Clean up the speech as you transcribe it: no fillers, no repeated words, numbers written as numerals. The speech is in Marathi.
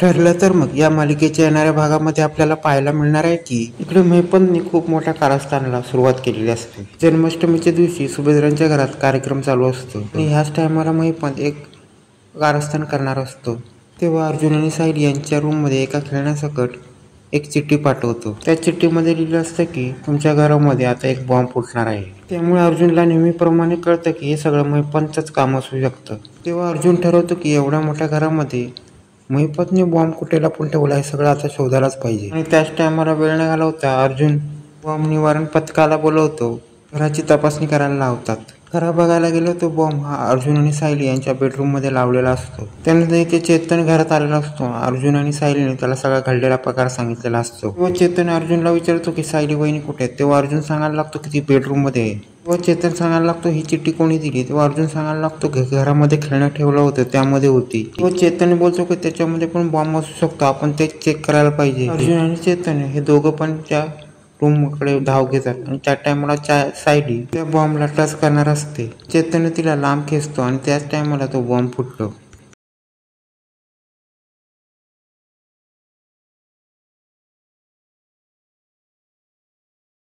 ठरलं तर मग या मालिकेच्या येणाऱ्या भागामध्ये आपल्याला पाहायला मिळणार आहे की इकडे महिपतने खूप मोठ्या कारस्थानाला सुरुवात केलेली असते। जन्माष्टमीच्या दिवशी सुभद्रांच्या घरात कार्यक्रम चालू असतो आणि ह्याच टायमाला महिपत एक कारस्थान करणार असतो। तेव्हा अर्जुन आणि सायली यांच्या रूममध्ये एका खेळण्यासकट एक चिठ्ठी पाठवतो। त्या चिठ्ठीमध्ये लिहिलं असतं की तुमच्या घरामध्ये आता एक बॉम्ब फुटणार आहे। त्यामुळे अर्जुनला नेहमीप्रमाणे कळतं की हे सगळं महिपतचंच काम असू शकतं। तेव्हा अर्जुन ठरवतो की एवढ्या मोठ्या घरामध्ये महिपतने बॉम्ब कुठे लपून ठेवला हे सगळं आता शोधायलाच पाहिजे। आणि त्याच टायमाला वेळ न घालवता अर्जुन बॉम्ब निवारण पथकाला बोलवतो। घराची तपासणी करायला लावतात। खरं बघायला गेलो तो बॉम्ब हा अर्जुन आणि सायली यांच्या बेडरूम मध्ये लावलेला असतो। त्यानंतर इथे चेतन घरात आलेला असतो। अर्जुन आणि सायलीने त्याला सगळा घडलेला प्रकार सांगितलेला असतो। तेव्हा चेतन अर्जुनला विचारतो की सायली वहिनी कुठे आहेत। तेव्हा अर्जुन सांगायला लागतो की ती बेडरूम मध्ये आहे। तेव्हा चेतन सांगायला लागतो ही चिठ्ठी कोणी दिली। तेव्हा अर्जुन सांगायला लागतो घरामध्ये खेळणं ठेवलं होतं त्यामध्ये होती। तेव्हा चेतन बोलतो की त्याच्यामध्ये पण बॉम्ब असू शकतो, आपण ते चेक करायला पाहिजे। अर्जुन आणि चेतन हे दोघं पण त्या रूमकडे धाव घेतात आणि त्या टायमाला सायली त्या बॉम्बला टच करणार असते। चेतन तिला लांब खेचतो आणि त्याच टायमाला तो बॉम्ब फुटतो।